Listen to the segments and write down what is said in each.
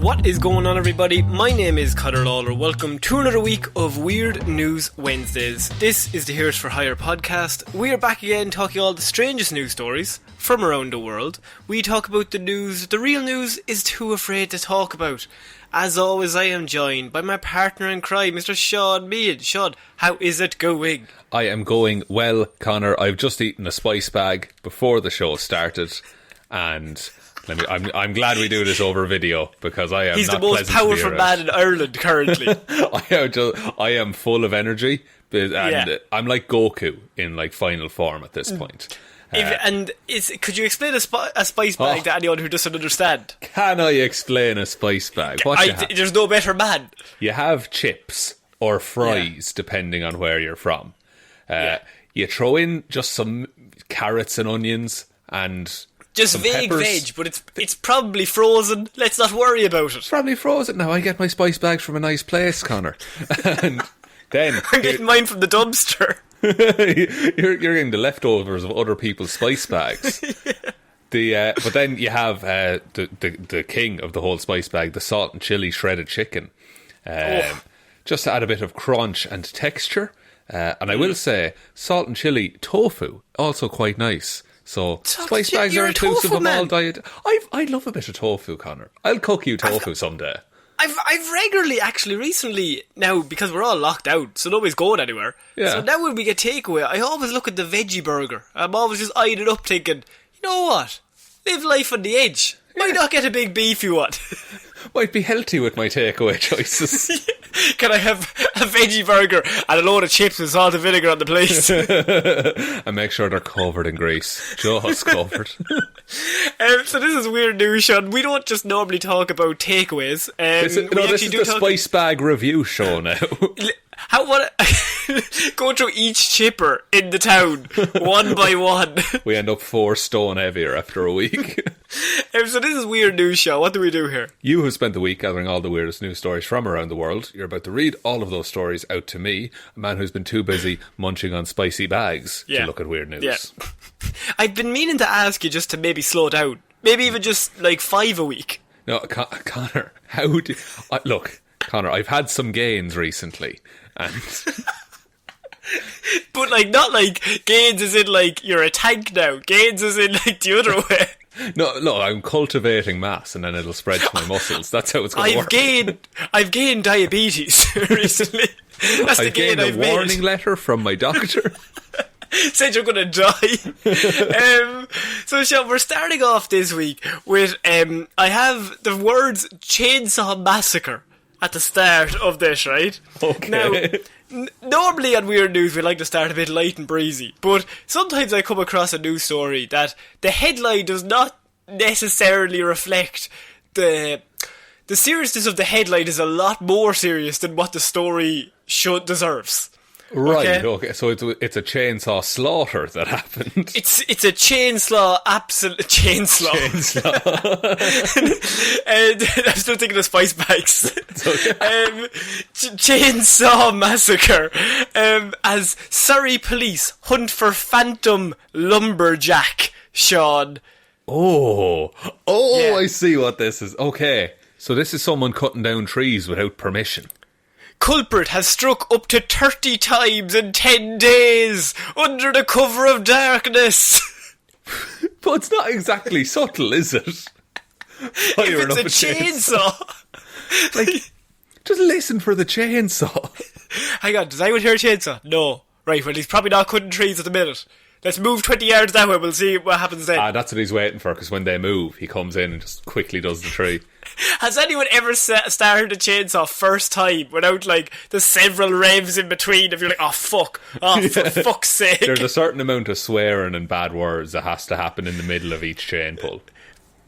What is going on, everybody? My name is Ciara Lawler. Welcome to another week of Weird News Wednesdays. This is the Heroes for Hire podcast. We are back again talking all the strangest news stories from around the world. We talk about the news the real news is too afraid to talk about. As always, I am joined by my partner in crime, Mr. Shaun Mead. Shaun, how is it going? I am going well, Connor. I've just eaten a spice bag before the show started, and I'm glad we do this over video because I am. He's not the most powerful man in Ireland currently. I am full of energy, and I'm like Goku in like final form at this point. Could you explain a spice bag to anyone who doesn't understand? Can I explain a spice bag? There's no better man. You have chips or fries, depending on where you're from. You throw in just some carrots and onions and just vague veg, but it's probably frozen. Let's not worry about it. It's probably frozen. Now I get my spice bags from a nice place, Connor. And then I'm getting mine from the dumpster. you're getting the leftovers of other people's spice bags. But then you have the king of the whole spice bag, the salt and chili shredded chicken. Just to add a bit of crunch and texture. And I will say, salt and chili tofu, also quite nice. So spice bags are inclusive of all diet. I love a bit of tofu, Connor. I'll cook you tofu someday. I've regularly, actually, recently, now, because we're all locked out, so nobody's going anywhere. Yeah. So now when we get takeaway, I always look at the veggie burger. I'm always just eyeing it up thinking, you know what? Live life on the edge. Might not get a big beef you want. Might be healthy with my takeaway choices. Can I have a veggie burger and a load of chips and salt and vinegar on the plate? And make sure they're covered in grease. Just covered. So this is weird news, Shaun. We don't just normally talk about takeaways. This is the spice bag review show now. Go through each chipper in the town, one by one. We end up 4 stone heavier after a week. So this is weird news, Shaun. What do we do here? You have spent the week gathering all the weirdest news stories from around the world. You're about to read all of those stories out to me, a man who's been too busy munching on spicy bags to look at weird news. Yeah. I've been meaning to ask you just to maybe slow down. Maybe even just like 5 a week. No, Connor, look, Connor, I've had some gains recently. And but like, not like gains as in like you're a tank now. Gains as in like the other way. No, I'm cultivating mass and then it'll spread to my muscles. That's how it's going to work. I've gained diabetes recently. That's the gain I've made. A warning letter from my doctor. Said you're going to die. So, Shaun, we're starting off this week with, I have the words chainsaw massacre at the start of this, right? Okay. Now, normally on Weird News we like to start a bit light and breezy, but sometimes I come across a news story that the headline does not necessarily reflect the seriousness of the headline is a lot more serious than what the story deserves. Right, okay. So it's a chainsaw slaughter that happened. It's a chainsaw, absolute chainsaw. And I'm still thinking of spice bags. Okay. Chainsaw massacre. As Surrey police hunt for phantom lumberjack, Shaun. Oh, yeah. I see what this is. Okay, so this is someone cutting down trees without permission. Culprit has struck up to 30 times in 10 days under the cover of darkness. But it's not exactly subtle, is it? If it's a chainsaw. Like, just listen for the chainsaw. Hang on, does anyone hear a chainsaw? No. Right, well, he's probably not cutting trees at the minute. Let's move 20 yards that way, we'll see what happens then. That's what he's waiting for, because when they move, he comes in and just quickly does the tree. Has anyone ever started a chainsaw first time without, like, the several revs in between if you're like, oh, fuck. Oh, for fuck's sake. There's a certain amount of swearing and bad words that has to happen in the middle of each chain pull.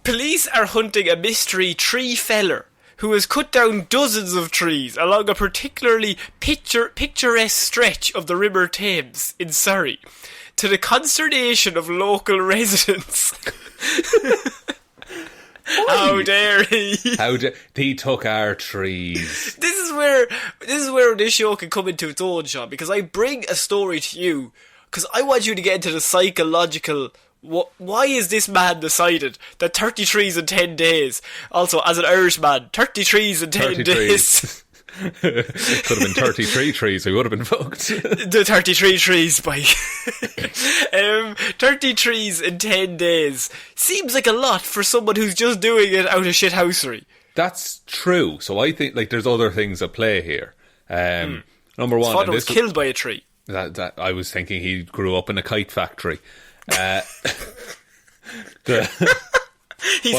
Police are hunting a mystery tree feller who has cut down dozens of trees along a particularly picturesque stretch of the River Thames in Surrey, to the consternation of local residents. How dare he? He took our trees. This is where this show can come into its own, Shaun, because I bring a story to you because I want you to get into the psychological Why is this man decided that 30 trees in 10 days? Also, as an Irish man, 30 trees in 10 days. Could have been 33 trees, we would have been fucked. The 33 trees, by 30 trees in 10 days seems like a lot for someone who's just doing it out of shithousery. That's true. So I think like there's other things at play here. Number one, his father was killed by a tree. That I was thinking he grew up in a kite factory. He's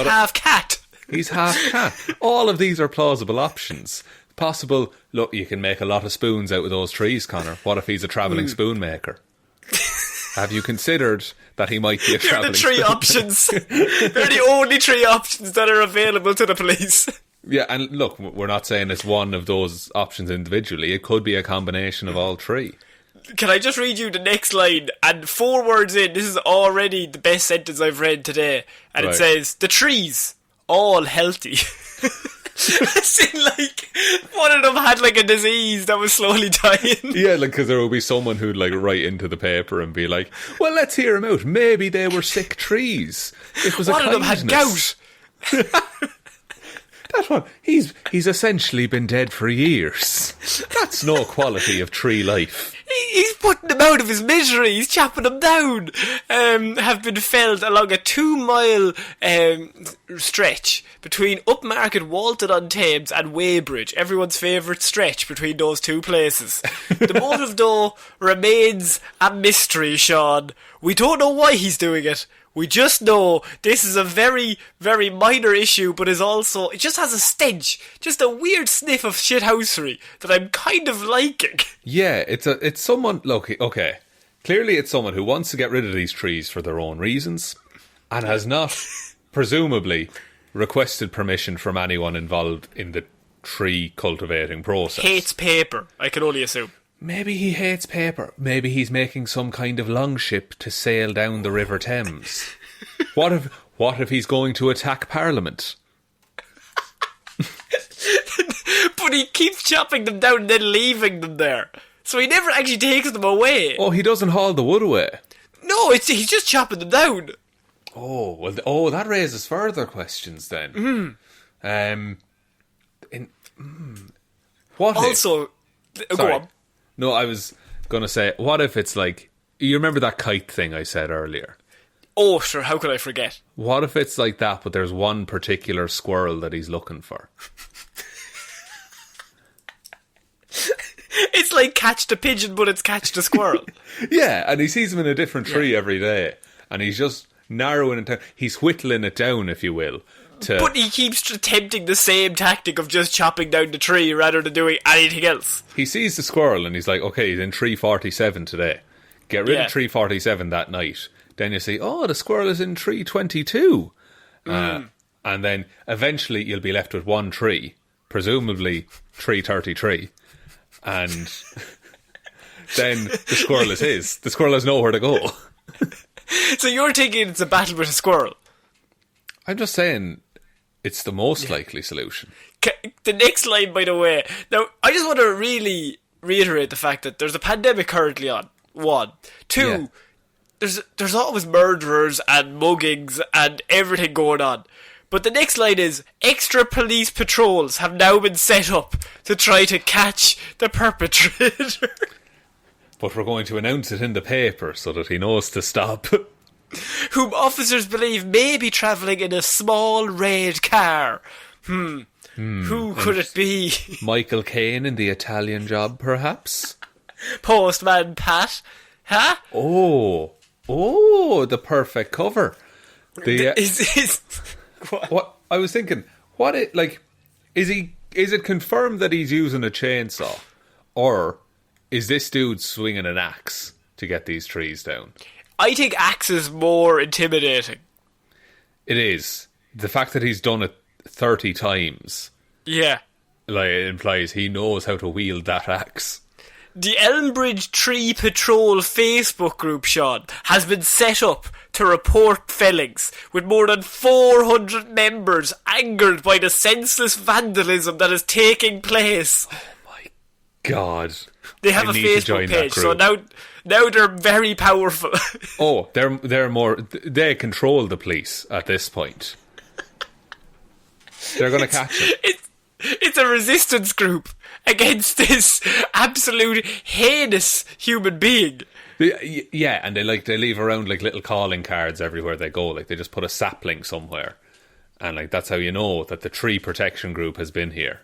half cat. He's half cat. All of these are plausible options. Possible, look, you can make a lot of spoons out of those trees, Connor. What if he's a travelling spoon maker? Have you considered that he might be a travelling spoon maker? They're the 3 options. They're the only 3 options that are available to the police. Yeah, and look, we're not saying it's one of those options individually. It could be a combination of all 3. Can I just read you the next line? And 4 words in, this is already the best sentence I've read today. And It says, the trees, all healthy. As in, like, one of them had, like, a disease that was slowly dying. Yeah, like, because there will be someone who'd, like, write into the paper and be like, well, let's hear him out. Maybe they were sick trees. It was one of them had gout. That one, he's essentially been dead for years. That's no quality of tree life. He's putting them out of his misery. He's chopping them down. Have been felled along a 2-mile stretch between Upmarket, Walton-on-Thames and Weybridge. Everyone's favourite stretch between those 2 places. The motive, though, remains a mystery, Shaun. We don't know why he's doing it. We just know this is a very, very minor issue, but is also, it just has a stench, just a weird sniff of shithousery that I'm kind of liking. Yeah, it's someone, look, okay, clearly it's someone who wants to get rid of these trees for their own reasons and has not, presumably, requested permission from anyone involved in the tree cultivating process. Hates paper, I can only assume. Maybe he hates paper. Maybe he's making some kind of longship to sail down the River Thames. What if he's going to attack Parliament? But he keeps chopping them down and then leaving them there. So he never actually takes them away. Oh, he doesn't haul the wood away? No, he's just chopping them down. Oh, well, that raises further questions then. What also, go on. No, I was going to say, what if it's like, you remember that kite thing I said earlier? Oh, sure, how could I forget? What if it's like that, but there's one particular squirrel that he's looking for? It's like Catch the Pigeon, but it's Catch the Squirrel. Yeah, and he sees him in a different tree every day, and he's just narrowing it down. He's whittling it down, if you will. But he keeps attempting the same tactic of just chopping down the tree rather than doing anything else. He sees the squirrel and he's like, okay, he's in tree 47 today. Get rid of tree 47 that night. Then you see, oh, the squirrel is in tree 22. And then eventually you'll be left with one tree, presumably tree 33. And then the squirrel is his. The squirrel has nowhere to go. So you're thinking it's a battle with a squirrel? I'm just saying it's the most likely solution. The next line, by the way. Now, I just want to really reiterate the fact that there's a pandemic currently on. 1. 2, there's always murderers and muggings and everything going on. But the next line is, extra police patrols have now been set up to try to catch the perpetrator. But we're going to announce it in the paper so that he knows to stop. Whom officers believe may be travelling in a small red car. Who could it be? Michael Caine in The Italian Job, perhaps? Postman Pat? Huh? Oh, the perfect cover. What I was thinking, is it confirmed that he's using a chainsaw, or is this dude swinging an axe to get these trees down? I think axe is more intimidating. It is. The fact that he's done it 30 times, yeah, like, it implies he knows how to wield that axe. The Elmbridge Tree Patrol Facebook group, Shaun, has been set up to report fellings, with more than 400 members angered by the senseless vandalism that is taking place. Oh my God. They have I a need to Facebook join that page, so group. now they're very powerful. Oh, they're more. They control the police at this point. They're going to catch him. It's a resistance group against this absolute heinous human being. Yeah, and they leave around like little calling cards everywhere they go. Like they just put a sapling somewhere, and like that's how you know that the tree protection group has been here.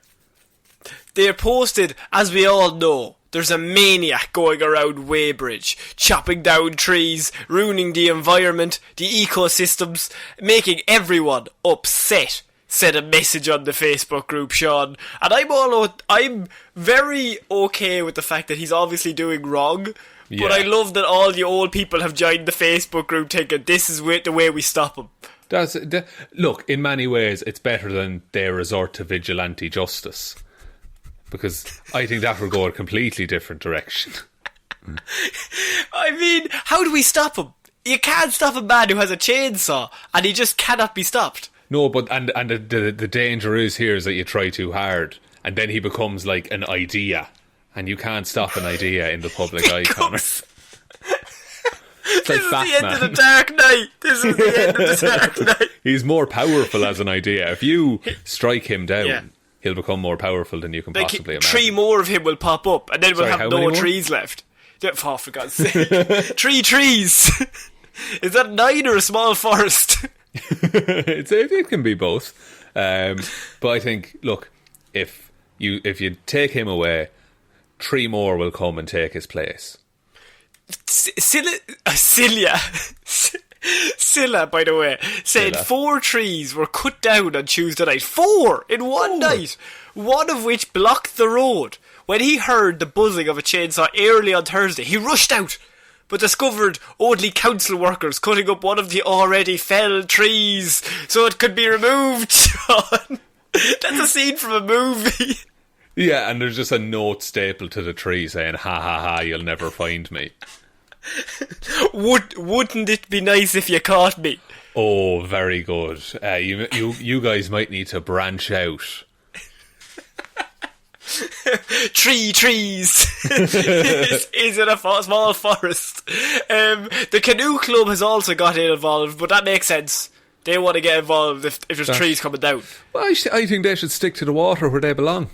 They're posted, as we all know, there's a maniac going around Weybridge, chopping down trees, ruining the environment, the ecosystems, making everyone upset. Said a message on the Facebook group, Shaun. And I'm very okay with the fact that he's obviously doing wrong. Yeah. But I love that all the old people have joined the Facebook group thinking this is the way we stop him. Look, in many ways, it's better than they resort to vigilante justice. Because I think that will go a completely different direction. I mean, how do we stop him? You can't stop a man who has a chainsaw, and he just cannot be stopped. No, but and the danger is that you try too hard, and then he becomes like an idea, and you can't stop an idea in the public eye, Connor. This is the end of the Dark Knight. This is the end of the Dark Knight. He's more powerful as an idea. If you strike him down, he'll become more powerful than you can possibly imagine. 3 more of him will pop up, and then we'll have no trees left. Oh, for God's sake. 3 trees. Is that 9 or a small forest? It can be both, but I think, look, if you take him away, 3 more will come and take his place. Scylla, by the way, said 4 trees were cut down on Tuesday night. 4 in one night, one of which blocked the road. When he heard the buzzing of a chainsaw early on Thursday, he rushed out, but discovered only council workers cutting up one of the already felled trees so it could be removed, Shaun. That's a scene from a movie. Yeah, and there's just a note stapled to the tree saying, ha ha ha, you'll never find me. Wouldn't it be nice if you caught me? Oh, very good. You guys might need to branch out. 3 trees is in a small forest. The canoe club has also got involved, but that makes sense. They want to get involved if there's trees coming down. Well, I think they should stick to the water where they belong.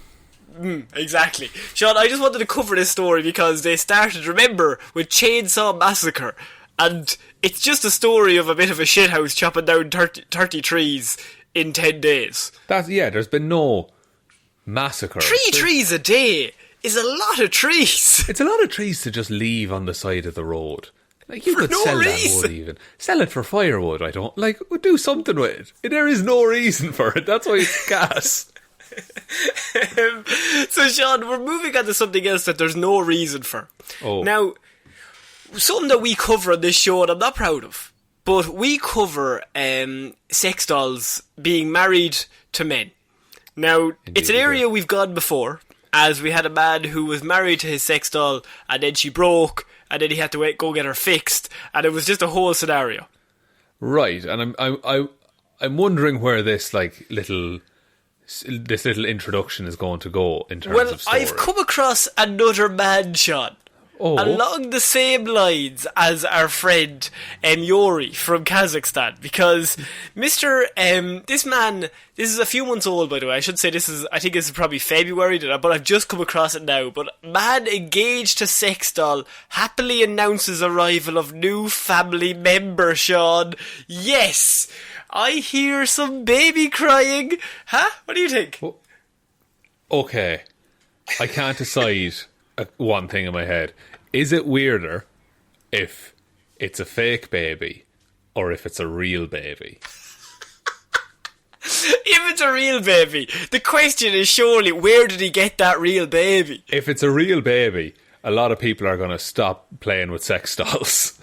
Exactly. Shaun, I just wanted to cover this story because they started, remember, with Chainsaw Massacre, and it's just a story of a bit of a shithouse chopping down 30 trees in 10 days. There's been no massacre. 3 trees a day is a lot of trees. It's a lot of trees to just leave on the side of the road. Like, you could sell that wood even. Sell it for firewood, do something with it. There is no reason for it. That's why it's gas. So, Shaun, we're moving on to something else that there's no reason for. Oh. Now, something that we cover on this show, and I'm not proud of, but we cover sex dolls being married to men. Now, it's an area we've gone before, as we had a man who was married to his sex doll, and then she broke, and then he had to go get her fixed, and it was just a whole scenario. Right, and I'm wondering where this little introduction is going to go in terms of story. I've come across another man, Shaun. Along the same lines as our friend Yuri from Kazakhstan, because this man, this is a few months old, by the way. I should say I think this is probably February, but I've just come across it now. But man engaged to sex doll happily announces arrival of new family member, Shaun. Yes, I hear some baby crying. Huh? What do you think? Okay, I can't decide one thing in my head. Is it weirder if it's a fake baby or if it's a real baby? If it's a real baby, the question is surely, where did he get that real baby? If it's a real baby, a lot of people are going to stop playing with sex dolls.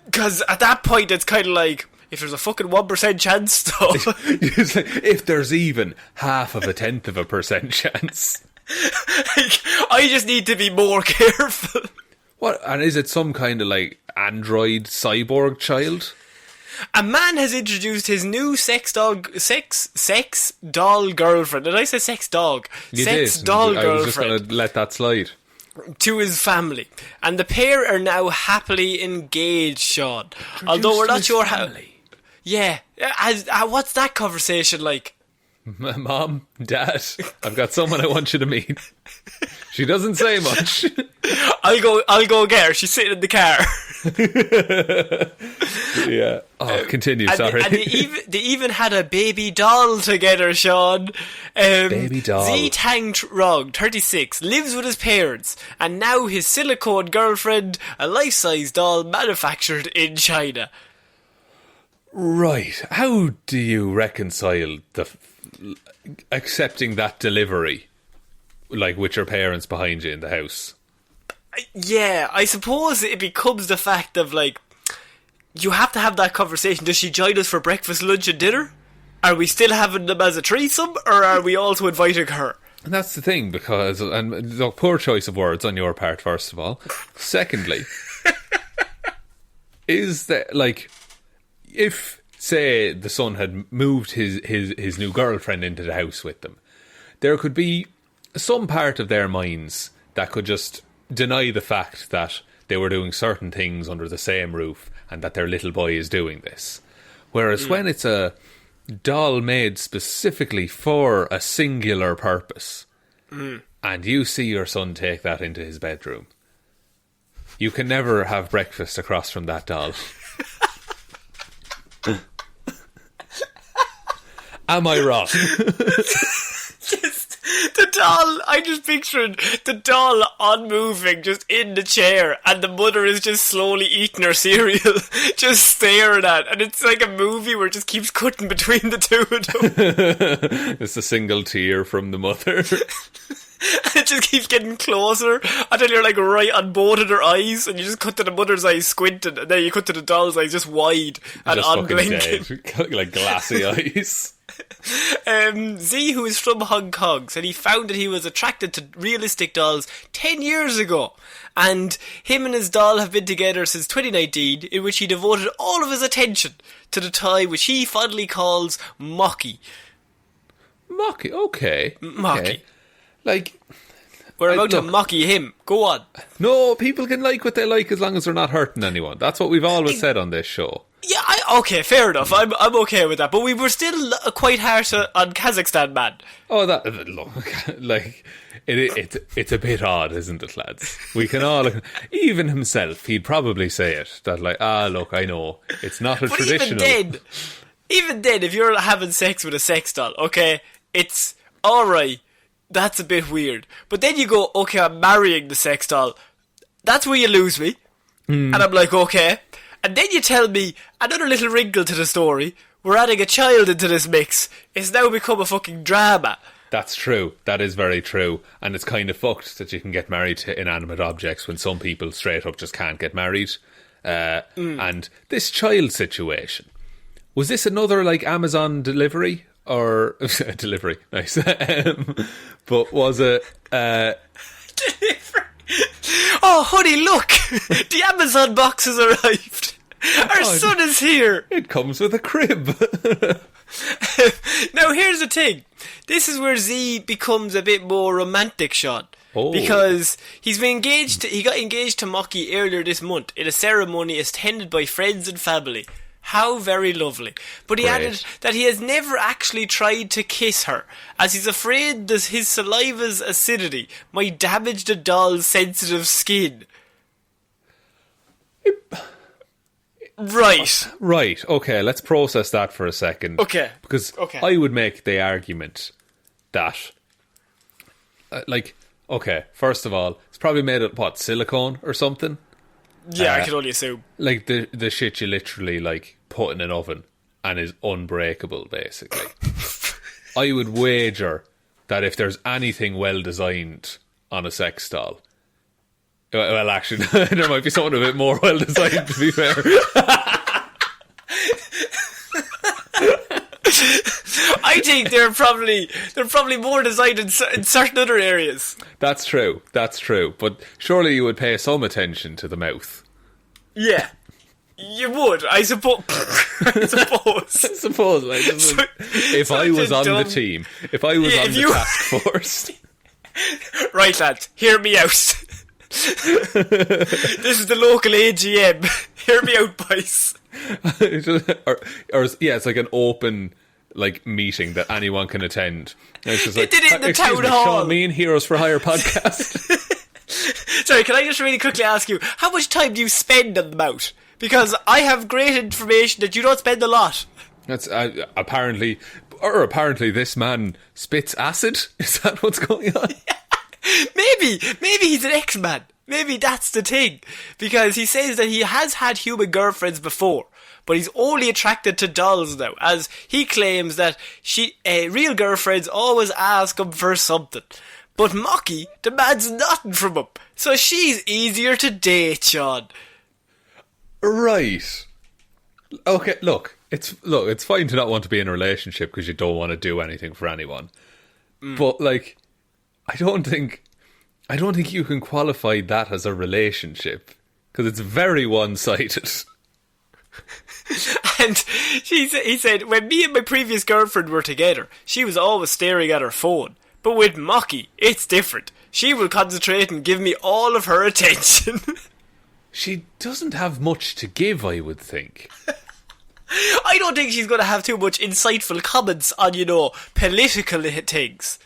Because at that point, it's kind of like, if there's a fucking 1% chance, though. If there's even 0.5% chance. I just need to be more careful. What? And is it some kind of android cyborg child? A man has introduced his new sex doll girlfriend. Did I say sex dog? You sex did. doll girlfriend. I was just going to let that slide. to his family, and the pair are now happily engaged, Shaun. Although we're not sure how. Yeah, what's that conversation like? Mom, Dad, I've got someone I want you to meet. She doesn't say much. I'll go get her. She's sitting in the car. Yeah. Oh, continue. Sorry. And they even had a baby doll together, Shaun. Baby doll. Tang Rog, 36, lives with his parents, and now his silicone girlfriend, a life-size doll manufactured in China. Right. How do you reconcile accepting that delivery, like with your parents behind you in the house? Yeah, I suppose it becomes the fact of, like, you have to have that conversation. Does she join us for breakfast, lunch and dinner? Are we still having them as a threesome, or are we also inviting her? And that's the thing, because, and look, poor choice of words on your part, first of all. Secondly, is that, like, if, say, the son had moved his new girlfriend into the house with them, there could be some part of their minds that could just deny the fact that they were doing certain things under the same roof and that their little boy is doing this. Whereas when it's a doll made specifically for a singular purpose, and you see your son take that into his bedroom, you can never have breakfast across from that doll. Am I wrong? Just the doll, I just pictured the doll unmoving, just in the chair, and the mother is just slowly eating her cereal, just staring at, and it's like a movie where it just keeps cutting between the two of them. It's a single tear from the mother. It just keeps getting closer until you're like right on both of their eyes, and you just cut to the mother's eyes squinting, and then you cut to the doll's eyes just wide and just unblinking. Like glassy eyes. Z, who is from Hong Kong, said he found that he was attracted to realistic dolls 10 years ago, and him and his doll have been together since 2019, in which he devoted all of his attention to the toy which he fondly calls Mocky. Mocky, okay. Mocky. Okay. Like, we're about to mocky him. Go on. No, people can like what they like as long as they're not hurting anyone. That's what we've always said on this show. Yeah, okay, fair enough. I'm okay with that. But we were still quite harsh on Kazakhstan, man. Oh, that look, like it's a bit odd, isn't it, lads? We can all, even himself, he'd probably say it that, like, look, I know it's not a but traditional. Even then, if you're having sex with a sex doll, okay, it's all right. That's a bit weird. But then you go, okay, I'm marrying the sex doll. That's where you lose me. And I'm like, okay. And then you tell me another little wrinkle to the story. We're adding a child into this mix. It's now become a fucking drama. That's true. That is very true. And it's kind of fucked that you can get married to inanimate objects when some people straight up just can't get married. And this child situation, was this another, like, Amazon delivery? Or delivery, nice. But was it delivery? Oh, honey, look! The Amazon box has arrived. Our son is here. It comes with a crib. Now, here's the thing. This is where Z becomes a bit more romantic, Shaun. Oh. Because he's been engaged. He got engaged to Mocky earlier this month in a ceremony attended by friends and family. How very lovely. But he added that he has never actually tried to kiss her, as he's afraid that his saliva's acidity might damage the doll's sensitive skin. Right, okay, let's process that for a second. Okay. Because I would make the argument that, okay, first of all, it's probably made of, silicone or something? Yeah, I can only assume. Like the shit you literally, like, put in an oven and is unbreakable, basically. I would wager that if there's anything well designed on a sex doll, well, actually, there might be something a bit more well designed, to be fair. I think they're probably more designed in certain other areas. That's true. But surely you would pay some attention to the mouth. Yeah, you would. I suppose. Like, if I was on the team, if I was on the task force. Right, lads, hear me out. This is the local AGM. Hear me out, boys. It's like an open like meeting that anyone can attend. And it's just They like, did it in the "Excuse town me, hall." Shaun, me and Heroes for Hire podcast. Sorry, can I just really quickly ask you, how much time do you spend on the mout? Because I have great information that you don't spend a lot. That's apparently this man spits acid. Is that what's going on? Maybe he's an X-Man. Maybe that's the thing. Because he says that he has had human girlfriends before, but he's only attracted to dolls now, as he claims that real girlfriends always ask him for something. But Mocky demands nothing from him, so she's easier to date, Shaun. Right. Okay, look, it's fine to not want to be in a relationship because you don't want to do anything for anyone. But like, I don't think you can qualify that as a relationship because it's very one-sided. And he said, when me and my previous girlfriend were together, she was always staring at her phone. But with Mocky, it's different. She will concentrate and give me all of her attention. She doesn't have much to give, I would think. I don't think she's going to have too much insightful comments on, political things.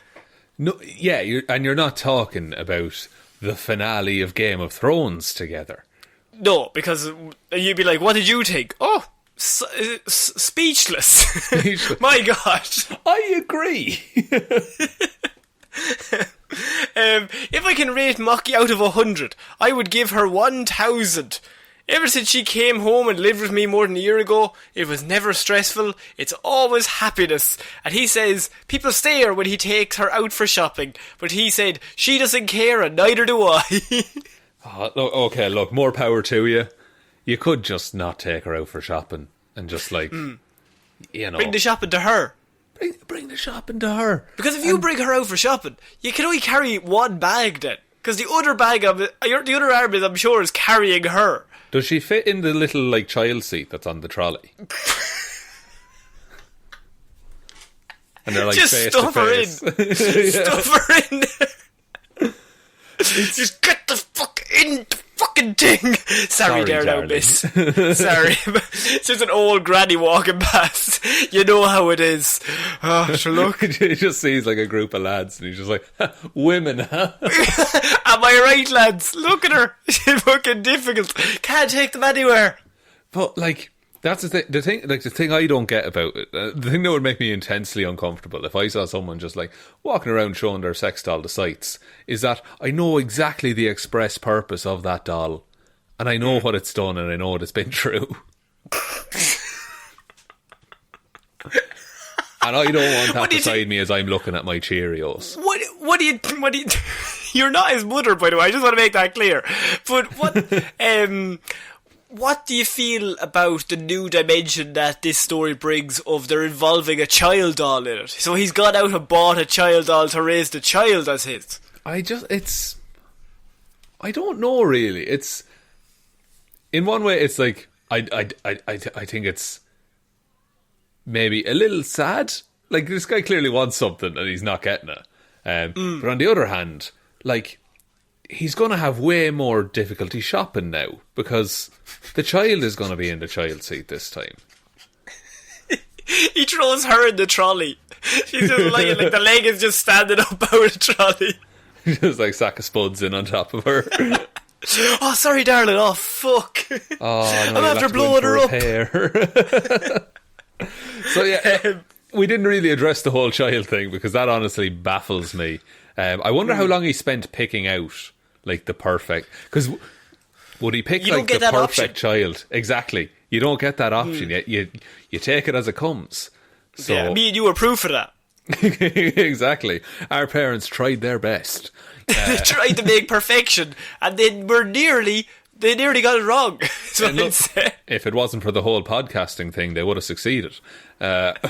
No, yeah, you're not talking about the finale of Game of Thrones together. No, because you'd be like, what did you think? Oh, speechless. My God. I agree. If I can rate Mocky out of 100, I would give her 1,000. Ever since she came home and lived with me more than a year ago, it was never stressful, it's always happiness. And he says, people stare when he takes her out for shopping, but he said, she doesn't care and neither do I. Look, more power to you. You could just not take her out for shopping and just bring the shopping to her. Bring the shopping to her. Because if you bring her out for shopping, you can only carry one bag then. Because the other arm is, I'm sure, is carrying her. Does she fit in the little child seat that's on the trolley? And they're just face stuff to her in. face. Stuff her in there. Just get the fuck in the fucking thing. Sorry there now, miss. Sorry. It's just an old granny walking past. You know how it is. Oh, sure, look. He just sees a group of lads and he's just like, women, huh? Am I right, lads? Look at her. She's fucking difficult. Can't take them anywhere. But that's the thing. The thing I don't get about it, the thing that would make me intensely uncomfortable if I saw someone just walking around showing their sex doll to sights, is that I know exactly the express purpose of that doll, and I know what it's done, and I know what it's been through. And I don't want that beside me as I'm looking at my Cheerios. What do you you're not his mother, by the way, I just want to make that clear. But what do you feel about the new dimension that this story brings of there involving a child doll in it? So he's gone out and bought a child doll to raise the child as his. I don't know really. It's, in one way, it's I think it's maybe a little sad. This guy clearly wants something and he's not getting it. But on the other hand, he's going to have way more difficulty shopping now because the child is going to be in the child seat this time. He throws her in the trolley. She's just lying, the leg is just standing up out of the trolley. Just sack of spuds in on top of her. Oh, sorry, darling. Oh, fuck. Oh, no, I'm after blowing her up. So, yeah, we didn't really address the whole child thing because that honestly baffles me. I wonder how long he spent picking out the perfect, because would he pick the perfect option. Child? Exactly. You don't get that option yet. You take it as it comes. So yeah, me and you were proof of that. Exactly. Our parents tried their best. They tried to make perfection, and they nearly got it wrong. Look, if it wasn't for the whole podcasting thing, they would have succeeded. But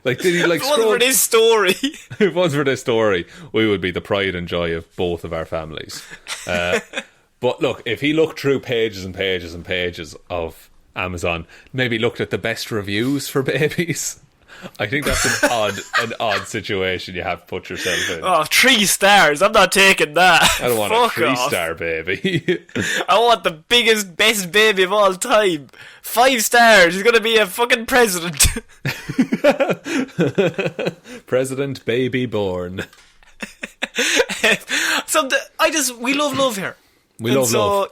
did he if it wasn't for this story? If it wasn't for this story, we would be the pride and joy of both of our families. But look, if he looked through pages and pages and pages of Amazon, maybe looked at the best reviews for babies, I think that's an odd situation you have to put yourself in. Oh, 3 stars. I'm not taking that. I don't want Fuck a off. 3-star baby. I want the biggest, best baby of all time. 5 stars. He's gonna be a fucking president. President baby born. We love here. We love love.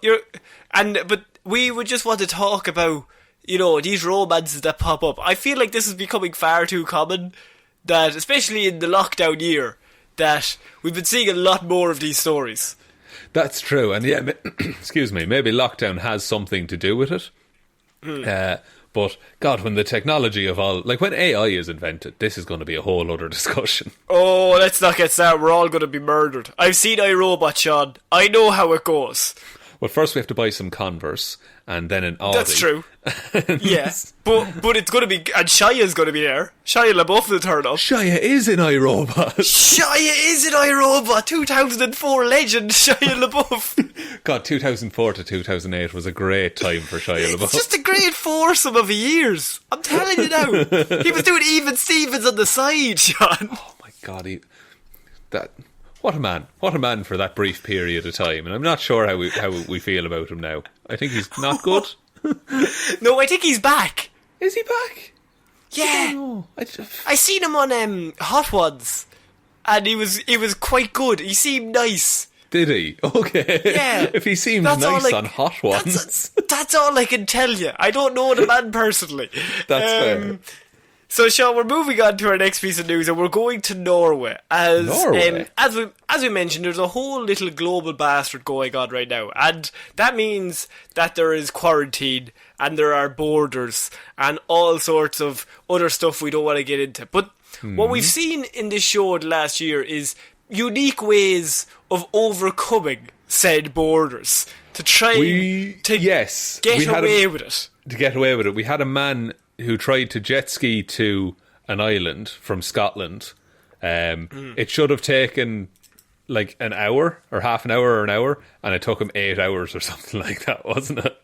But we would just want to talk about, these romances that pop up. I feel like this is becoming far too common, that, especially in the lockdown year, that we've been seeing a lot more of these stories. That's true, and yeah, excuse me, maybe lockdown has something to do with it. But, God, when the technology of all... Like, when AI is invented, this is going to be a whole other discussion. Oh, let's not get started. We're all going to be murdered. I've seen iRobot, Shaun. I know how it goes. Well, first we have to buy some Converse, and then an Audi. That's true. Yeah. But it's going to be... And Shia's going to be there. Shia LaBeouf will turn up. Shia is in iRobot. Shia is in iRobot. 2004 legend, Shia LaBeouf. God, 2004 to 2008 was a great time for Shia LaBeouf. It's just a great foursome of years. I'm telling you now. He was doing Even Stevens on the side, Shaun. Oh my God, what a man! What a man for that brief period of time. And I'm not sure how we feel about him now. I think he's not good. No, I think he's back. Is he back? Yeah. I seen him on Hot Ones, and he was quite good. He seemed nice. Did he? Okay. Yeah. If he seemed nice on Hot Ones. That's all I can tell you. I don't know the man personally. That's fair. So, Shaun, we're moving on to our next piece of news, and we're going to Norway. As we mentioned, there's a whole little global bastard going on right now, and that means that there is quarantine, and there are borders, and all sorts of other stuff we don't want to get into. But what we've seen in this show the last year is unique ways of overcoming said borders to try to get away with it. To get away with it, we had a man who tried to jet ski to an island from Scotland. It should have taken like an hour or half an hour or an hour, and it took him 8 hours or something like that, wasn't it?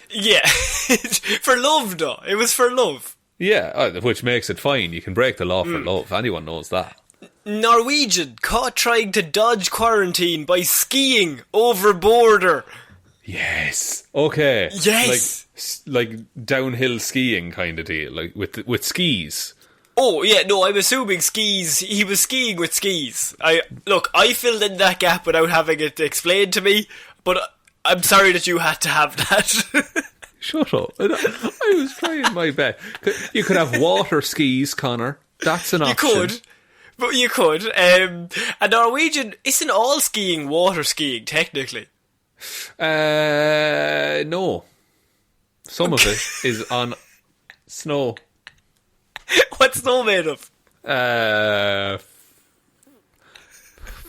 Yeah. For love, though. It was for love. Yeah, which makes it fine. You can break the law for love. Anyone knows that. Norwegian caught trying to dodge quarantine by skiing over border. Yes. Okay. Yes. Like downhill skiing kind of deal, like with skis. Oh yeah, no, I'm assuming skis. He was skiing with skis. I filled in that gap without having it explained to me, but I'm sorry that you had to have that. Shut up! I was trying my best. You could have water skis, Connor. That's an option. You could. A Norwegian isn't all skiing water skiing technically. No. Some of it is on snow. What's snow made of?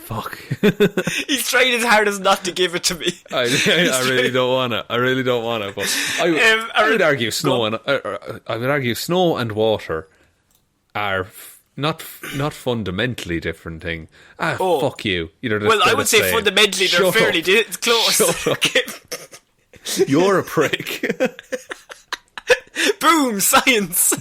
Fuck. He's trying his hardest not to give it to me. I really don't want to. But I would argue snow and water are not fundamentally different thing. Fuck you. I would say fundamentally they're fairly close. Shut up. You're a prick. Boom, science.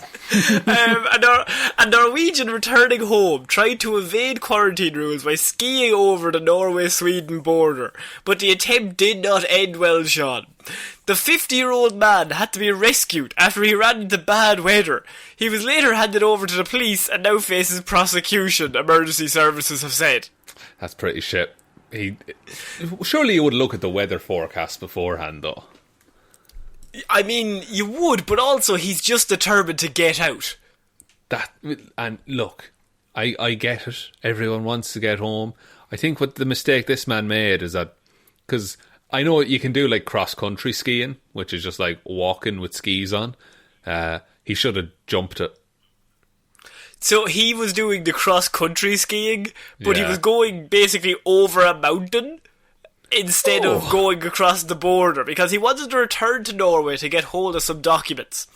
A Norwegian returning home tried to evade quarantine rules by skiing over the Norway-Sweden border, but the attempt did not end well, Shaun. The 50-year-old man had to be rescued after he ran into bad weather. He was later handed over to the police and now faces prosecution, emergency services have said. That's pretty shit. Surely you would look at the weather forecast beforehand, though. I mean, you would, but also he's just determined to get out. And look, I get it. Everyone wants to get home. I think what the mistake this man made is that, because I know you can do like cross-country skiing, which is just like walking with skis on. He should have jumped it. So he was doing the cross-country skiing, but he was going basically over a mountain instead of going across the border, because he wanted to return to Norway to get hold of some documents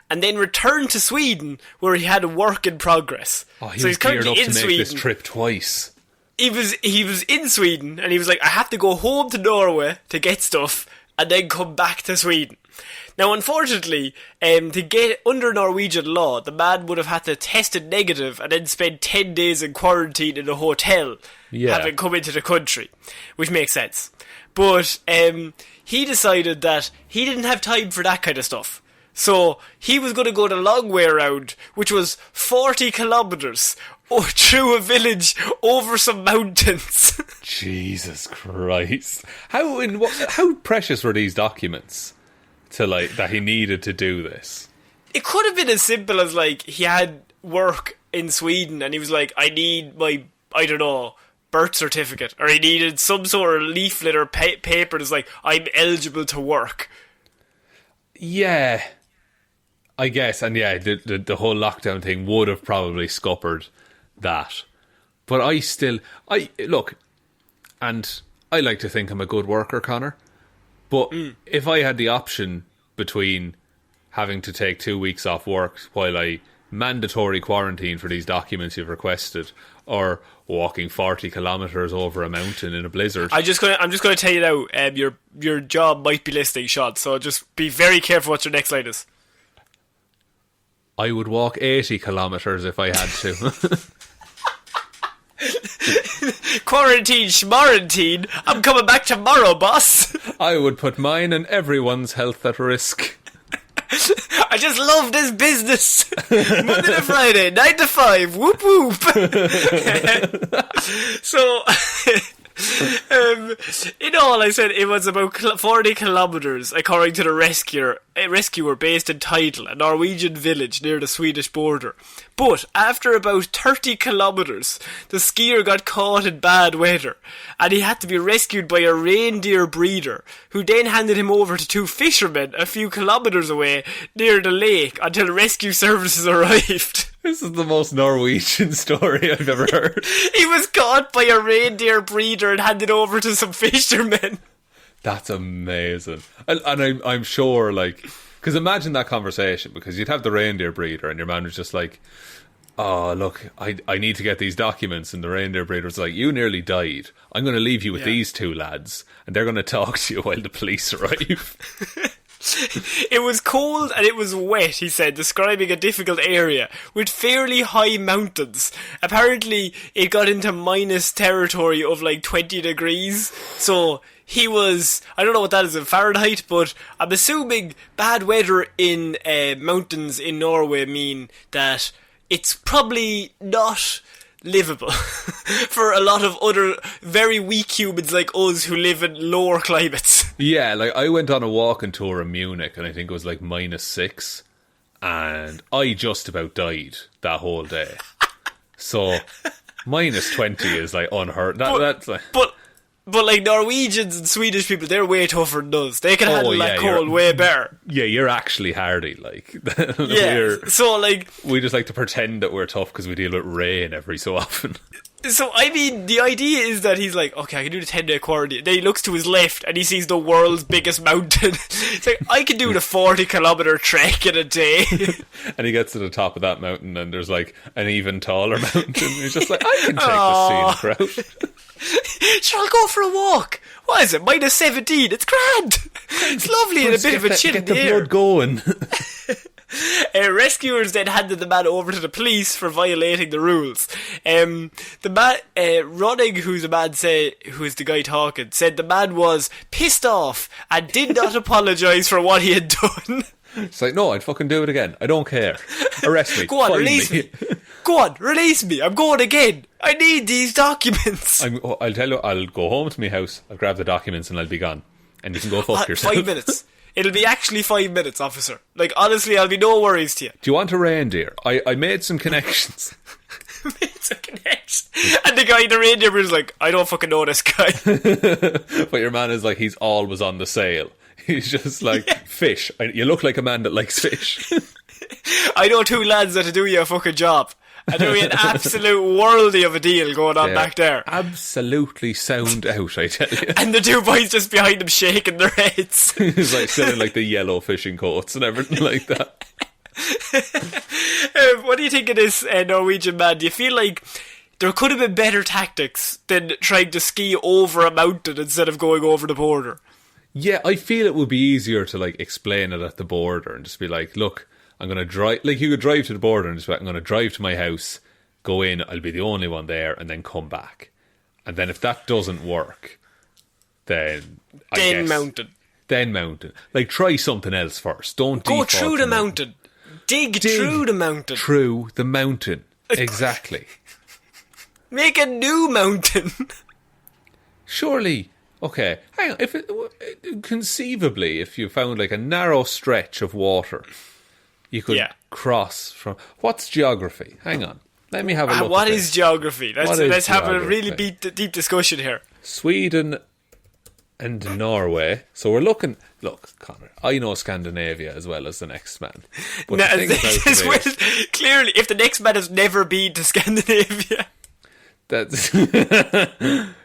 and then return to Sweden where he had a work in progress. He was geared up to make this trip twice. He was in Sweden and he was like, I have to go home to Norway to get stuff, and then come back to Sweden. Now, unfortunately, to get under Norwegian law, the man would have had to test it negative and then spend 10 days in quarantine in a hotel, having come into the country, which makes sense. But he decided that he didn't have time for that kind of stuff. So he was going to go the long way around, which was 40 kilometres through a village over some mountains. Jesus Christ. How precious were these documents to that he needed to do this? It could have been as simple as he had work in Sweden and he was like, I need my, I don't know, birth certificate, or he needed some sort of leaflet or paper that's like, I'm eligible to work. Yeah, I guess, and the whole lockdown thing would have probably scuppered that. But look, and I like to think I'm a good worker, Connor, but if I had the option between having to take 2 weeks off work while I mandatory quarantine for these documents you've requested, or walking 40 kilometres over a mountain in a blizzard. I'm just gonna tell you now, your job might be listening, Shaun, so just be very careful what your next line is. I would walk 80 kilometres if I had to. Quarantine schmarantine, I'm coming back tomorrow, boss. I would put mine and everyone's health at risk. I just love this business. Monday to Friday, 9 to 5. Whoop whoop. So, in all, I said it was about 40 kilometres, according to the rescuer based in Tidal, a Norwegian village near the Swedish border. But after about 30 kilometres, the skier got caught in bad weather, and he had to be rescued by a reindeer breeder, who then handed him over to 2 fishermen a few kilometres away near the lake until rescue services arrived. This is the most Norwegian story I've ever heard. He was caught by a reindeer breeder and handed over to some fishermen. That's amazing. And I'm sure, because imagine that conversation, because you'd have the reindeer breeder and your man was just like, oh, look, I need to get these documents. And the reindeer breeder's like, you nearly died. I'm going to leave you with these 2 lads, and they're going to talk to you while the police arrive. It was cold and it was wet, he said, describing a difficult area with fairly high mountains. Apparently, it got into minus territory of 20 degrees. So he was, I don't know what that is in Fahrenheit, but I'm assuming bad weather in mountains in Norway mean that it's probably not livable for a lot of other very weak humans like us who live in lower climates. Yeah, I went on a walking tour in Munich and I think it was -6, and I just about died that whole day. So -20 is unheard. But Norwegians and Swedish people, they're way tougher than us. They can handle that cold way better. Yeah, you're actually hardy. Yeah, so we just like to pretend that we're tough because we deal with rain every so often. So, I mean, the idea is that he's like, okay, I can do the 10-day quarantine. Then he looks to his left and he sees the world's biggest mountain. It's like, I can do the 40-kilometre trek in a day. And he gets to the top of that mountain and there's an even taller mountain. He's just like, I can take the scenic route. Sure, I'll go for a walk. What is it, -17? It's grand. It's lovely and a bit of a chill in the air. Get the blood going. Rescuers then handed the man over to the police for violating the rules. The man, Ronning, who's the guy talking, said the man was pissed off and did not apologise for what he had done. It's like, no, I'd fucking do it again. I don't care. Arrest me. Go on, release me. Go on, release me. I'm going again. I need these documents. I'll tell you, I'll go home to my house, I'll grab the documents and I'll be gone. And you can go fuck yourself. 5 minutes. It'll be actually 5 minutes, officer. Honestly, I'll be no worries to you. Do you want a reindeer? I made some connections. And the guy in the reindeer was like, I don't fucking know this guy. But your man is he's always on the sale. He's just fish. You look like a man that likes fish. I know 2 lads that'll do you a fucking job. And there'll be an absolute worldie of a deal going on back there. Absolutely sound out, I tell you. And the 2 boys just behind him shaking their heads. He's selling the yellow fishing coats and everything like that. What do you think of this Norwegian man? Do you feel like there could have been better tactics than trying to ski over a mountain instead of going over the border? Yeah, I feel it would be easier to like explain it at the border and just be like, look, I'm going to drive. Like you could drive to the border and just be like, I'm going to drive to my house, go in, I'll be the only one there, and then come back. And then if that doesn't work, then mountain. Then mountain. Like try something else first. Don't go default through the mountain. Dig through the mountain. Through the mountain. Exactly. Make a new mountain. Surely. Okay, hang on. Conceivably, if you found like a narrow stretch of water, you could cross from. What's geography? Hang on, let me have a look. What is geography? Let's have a really deep discussion here. Sweden and Norway. So we're looking. Look, Connor, I know Scandinavia as well as the next man. But clearly, if the next man has never been to Scandinavia, that's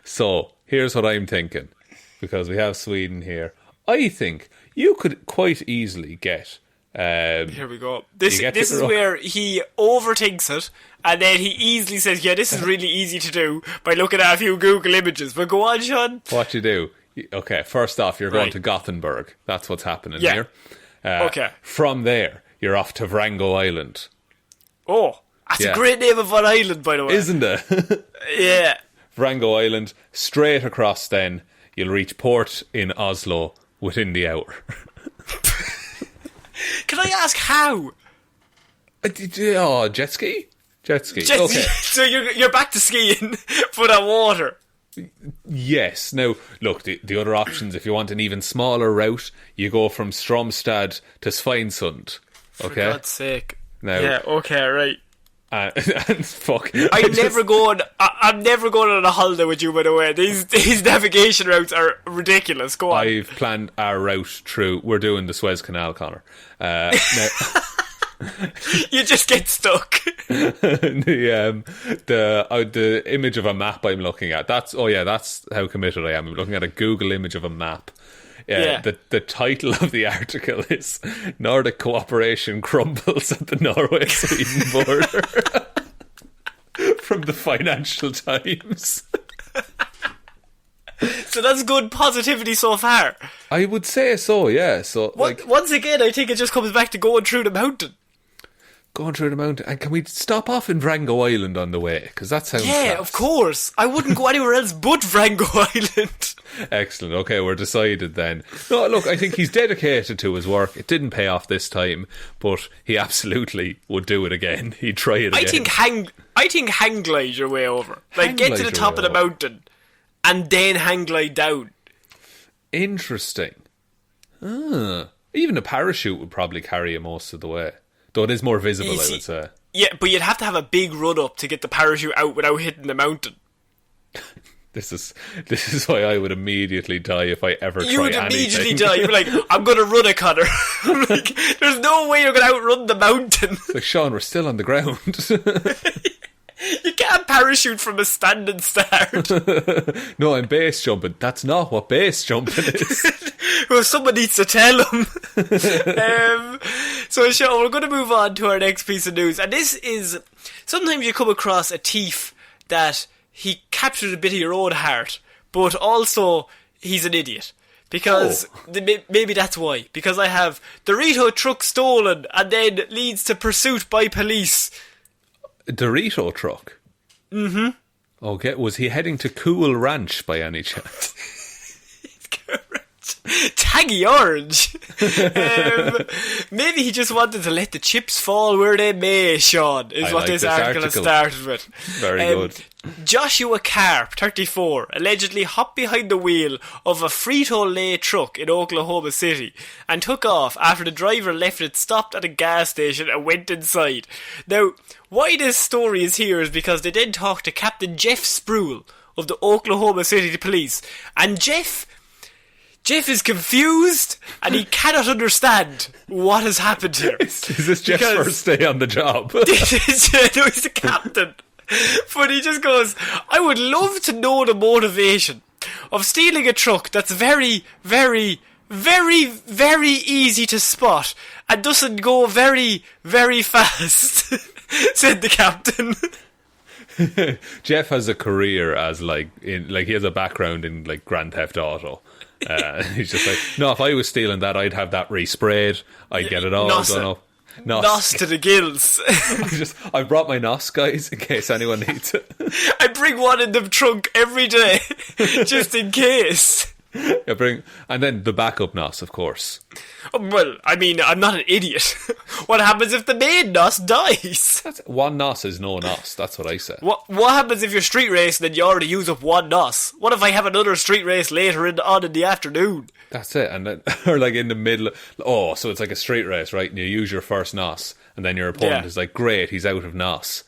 so. Here's what I'm thinking, because we have Sweden here. I think you could quite easily get... here we go. This is where he overthinks it, and then he easily says, yeah, this is really easy to do by looking at a few Google images. But go on, Shaun. What you do? Okay, first off, you're going to Gothenburg. That's what's happening here. Okay. From there, you're off to Vrango Island. Oh, that's a great name of an island, by the way. Isn't it? Yeah. Vrango Island, straight across then, you'll reach port in Oslo within the hour. Can I ask how? Jet ski? Jet ski. Okay. So you're back to skiing, but on water. Yes. Now, look, the other options, if you want an even smaller route, you go from Stromstad to Svinesund. Okay? For God's sake. Now, yeah, okay, right. And fuck. I'm never going on a holiday with you, by the way. These navigation routes are ridiculous. Go on. I've planned our route through. We're doing the Suez Canal, Connor. Now, you just get stuck. The image of a map I'm looking at. That's how committed I am. I'm looking at a Google image of a map. The title of the article is Nordic Cooperation Crumbles at the Norway-Sweden border. From the Financial Times. So that's good positivity so far. I would say so, yeah. So once again, I think it just comes back to going through the mountain. Going through the mountain. And can we stop off in Vrango Island on the way? Because that sounds class. Of course. I wouldn't go anywhere else but Vrango Island. Excellent. Okay, we're decided then. No, look, I think he's dedicated to his work. It didn't pay off this time, but he absolutely would do it again. He'd try it again. I think hang glide your way over. Like, get to the top of the mountain and then hang glide down. Interesting. Even a parachute would probably carry you most of the way. Though it is more visible, I would say. Yeah, but you'd have to have a big run up to get the parachute out without hitting the mountain. This is why I would immediately die if I ever try anything. You would immediately die. You'd be like, I'm going to run it, Connor. Like, there's no way you're going to outrun the mountain. Like, Shaun, we're still on the ground. You can't parachute from a standing start. No, I'm base jumping. That's not what base jumping is. Well, someone needs to tell him. So, Shaun, we're going to move on to our next piece of news. And this is, sometimes you come across a thief that he captured a bit of your own heart, but also he's an idiot. Because maybe that's why. Because I have Dorito truck stolen and then leads to pursuit by police. Dorito truck? Mm-hmm. Okay, was he heading to Cool Ranch by any chance? Taggy orange. Maybe he just wanted to let the chips fall where they may, Shaun, is what this article has started with. Very good. Joshua Karp, 34, allegedly hopped behind the wheel of a Frito-Lay truck in Oklahoma City and took off after the driver left it stopped at a gas station and went inside. Now, why this story is here is because they then talked to Captain Jeff Spruill of the Oklahoma City Police, and Jeff is confused and he cannot understand what has happened here. Is this Jeff's first day on the job? No, he's the captain. But he just goes, I would love to know the motivation of stealing a truck that's very, very, very, very easy to spot and doesn't go very, very fast, said the captain. Jeff has a career as he has a background in Grand Theft Auto. He's just like, no, if I was stealing that, I'd have that resprayed. I'd get it all done up. Nos to the gills. I brought my Nos, guys, in case anyone needs it. I bring one in the trunk every day, just in case. And then the backup Nos, of course. Well, I mean, I'm not an idiot. What happens if the main Nos dies? One Nos is no Nos, that's what I said. What happens if you're street racing and you already use up one Nos? What if I have another street race later on in the afternoon? That's it, and then, or like in the middle. So it's like a street race, right? And you use your first Nos, and then your opponent is like, great, he's out of Nos.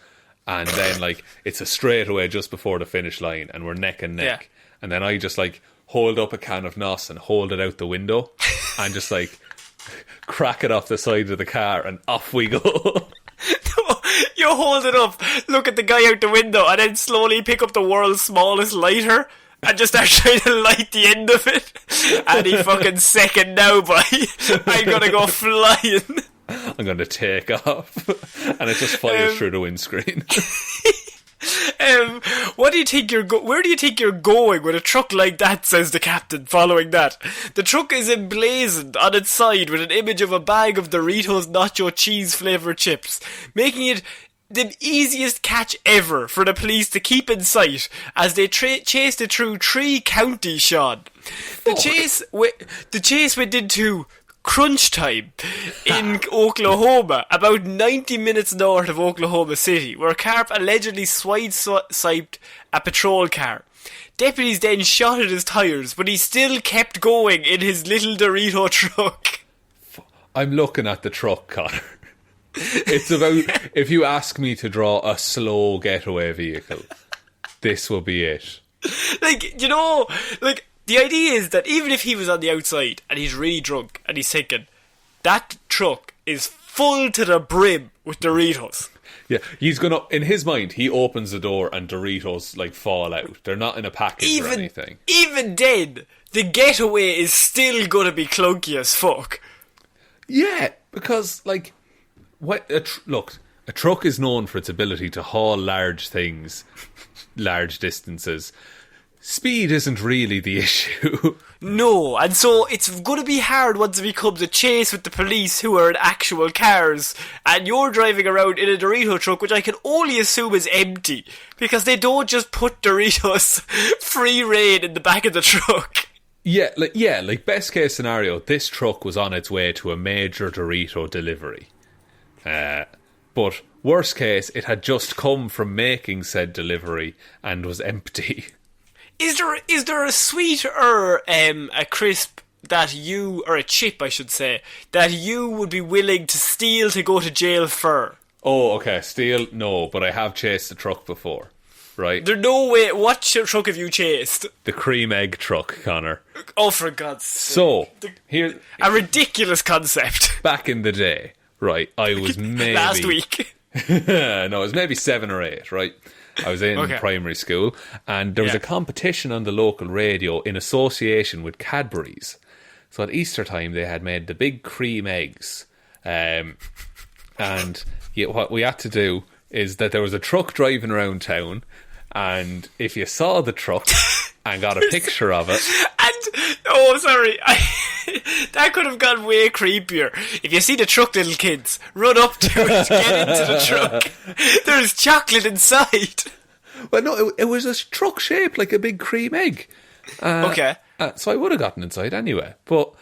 And then like it's a straightaway just before the finish line, and we're neck and neck. Yeah. And then I just like hold up a can of Nos and hold it out the window and just like crack it off the side of the car, and off we go. No, you hold it up, look at the guy out the window, and then slowly pick up the world's smallest lighter and just start trying to light the end of it. Any fucking second now, boy, I'm gonna go flying. I'm gonna take off, and it just fires through the windscreen. What do you think where do you think you're going with a truck like that, says the captain following that. The truck is emblazoned on its side with an image of a bag of Doritos nacho cheese flavoured chips, making it the easiest catch ever for the police to keep in sight as they chased it through 3 counties, Shaun. The chase went into crunch time in Oklahoma, about 90 minutes north of Oklahoma City, where Clarke allegedly sideswiped a patrol car. Deputies then shot at his tyres, but he still kept going in his little Dorito truck. I'm looking at the truck, Connor. It's about, if you ask me to draw a slow getaway vehicle, this will be it. Like, you know, like, the idea is that even if he was on the outside and he's really drunk and he's thinking, that truck is full to the brim with Doritos. Yeah, he's gonna, in his mind, he opens the door and Doritos like fall out. They're not in a package or anything. Even then, the getaway is still gonna be clunky as fuck. Yeah, because like, look, a truck is known for its ability to haul large things, large distances. Speed isn't really the issue. No, and so it's going to be hard once it becomes a chase with the police who are in actual cars, and you're driving around in a Dorito truck, which I can only assume is empty, because they don't just put Doritos free rein in the back of the truck. Yeah, like best case scenario, this truck was on its way to a major Dorito delivery. But worst case, it had just come from making said delivery and was empty. Is there a sweet or a crisp that you, or a chip I should say, that you would be willing to steal to go to jail for? Oh, okay, steal, no, but I have chased a truck before, right? There's no way. What truck have you chased? The cream egg truck, Connor. Oh, for God's sake. So, here... A ridiculous concept. Back in the day, right, I was maybe... Last week. No, it was maybe 7 or 8, right? I was in primary school, and there was a competition on the local radio in association with Cadbury's. So at Easter time, they had made the big cream eggs. And what we had to do is that there was a truck driving around town, and if you saw the truck and got a picture of it... that could have gone way creepier. If you see the truck, little kids, run up to it, get into the truck. There's chocolate inside. Well, no, it was a truck shaped like a big cream egg. Okay. So I would have gotten inside anyway. But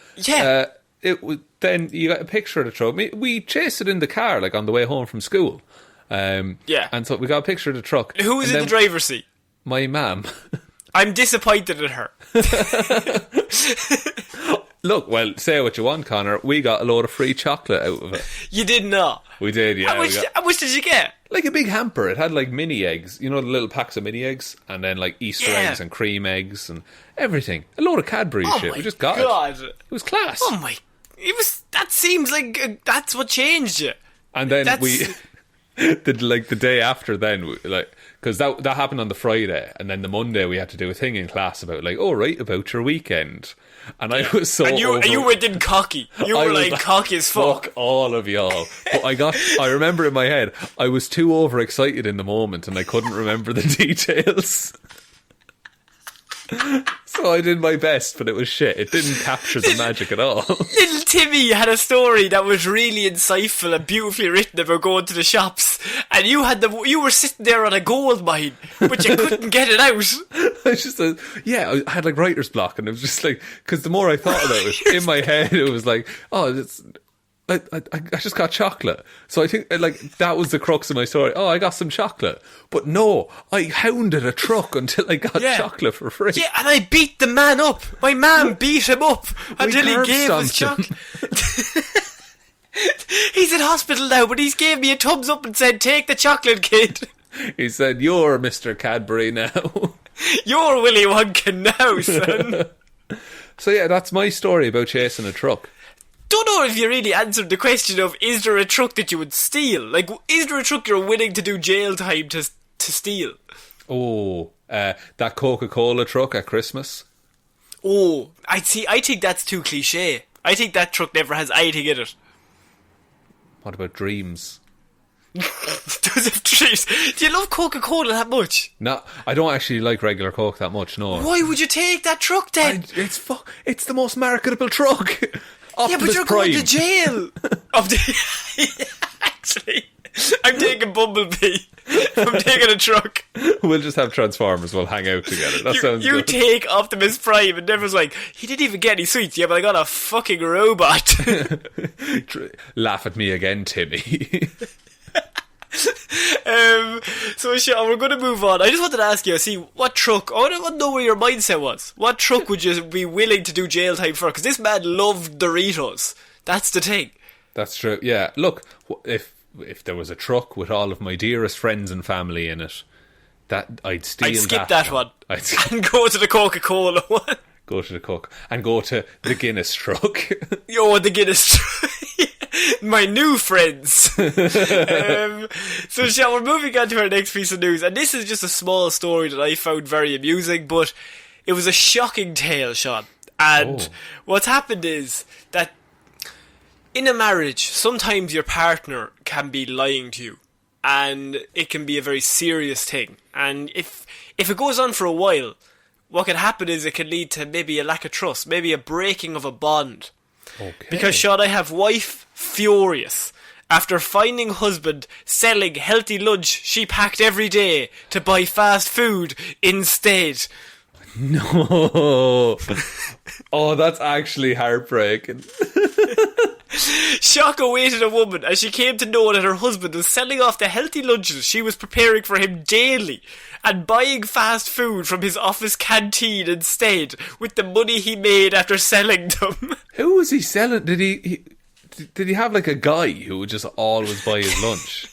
then you got a picture of the truck. We chased it in the car, like on the way home from school. And so we got a picture of the truck. Who was in the driver's seat? My mum. I'm disappointed in her. Look, well, say what you want, Connor. We got a load of free chocolate out of it. You did not? We did, yeah. How much did you get? Like a big hamper. It had like mini eggs. You know, the little packs of mini eggs? And then like Easter eggs and cream eggs and everything. A load of Cadbury shit. We just got it. It was class. Oh my... That seems like that's what changed you. And then we... the day after then, like... Because that happened on the Friday, and then the Monday we had to do a thing in class about like, about your weekend. And I was so and you went in cocky. You were like cocky as fuck. Fuck all of y'all. But I remember in my head, I was too overexcited in the moment, and I couldn't remember the details. So I did my best, but it was shit. It didn't capture the magic at all. Little Timmy had a story that was really insightful and beautifully written about going to the shops, and you were sitting there on a gold mine, but you couldn't get it out. I was just, I had like writer's block, and it was just like, because the more I thought about it, in my head, it was like, I just got chocolate. So I think like that was the crux of my story. Oh, I got some chocolate. But no, I hounded a truck until I got chocolate for free. Yeah, and I beat the man up. My man beat him up until he gave us chocolate. He's in hospital now, but he's gave me a thumbs up and said, take the chocolate, kid. He said, you're Mr. Cadbury now. You're Willy Wonka now, son. So yeah, that's my story about chasing a truck. Don't know if you really answered the question of, is there a truck that you would steal? Like, is there a truck you're willing to do jail time to steal? Oh, that Coca-Cola truck at Christmas. Oh, I think that's too cliche. I think that truck never has anything in it. What about dreams? Does it dreams? Do you love Coca-Cola that much? No, I don't actually like regular Coke that much, no. Why would you take that truck then? It's the most marketable truck. Yeah, but you're going to jail. Actually, I'm taking Bumblebee. I'm taking a truck. We'll just have Transformers. We'll hang out together. That sounds you good. You take Optimus Prime, and everyone's like, he didn't even get any sweets. Yeah, but I got a fucking robot. Laugh at me again, Timmy. So Shaun, we're going to move on. I just wanted to ask you, what truck, I want to know where your mindset was. What truck would you be willing to do jail time for? Because this man loved Doritos. That's the thing. That's true, yeah. Look, if there was a truck with all of my dearest friends and family in it, that I'd steal that. I'd skip that one. And go to the Coca-Cola one. Go to the Coke. And go to the Guinness truck. Yo, the Guinness truck. My new friends. So Shaun, we're moving on to our next piece of news, and this is just a small story that I found very amusing, but it was a shocking tale, Shaun. And what's happened is that in a marriage, sometimes your partner can be lying to you, and it can be a very serious thing. And if it goes on for a while, what can happen is it can lead to maybe a lack of trust, maybe a breaking of a bond. Okay. Because, Shaun, I have wife furious after finding husband selling healthy lunch she packed every day to buy fast food instead. No. Oh, that's actually heartbreaking. Shock awaited a woman as she came to know that her husband was selling off the healthy lunches she was preparing for him daily and buying fast food from his office canteen instead with the money he made after selling them. Who was he selling? Did he have like a guy who would just always buy his lunch?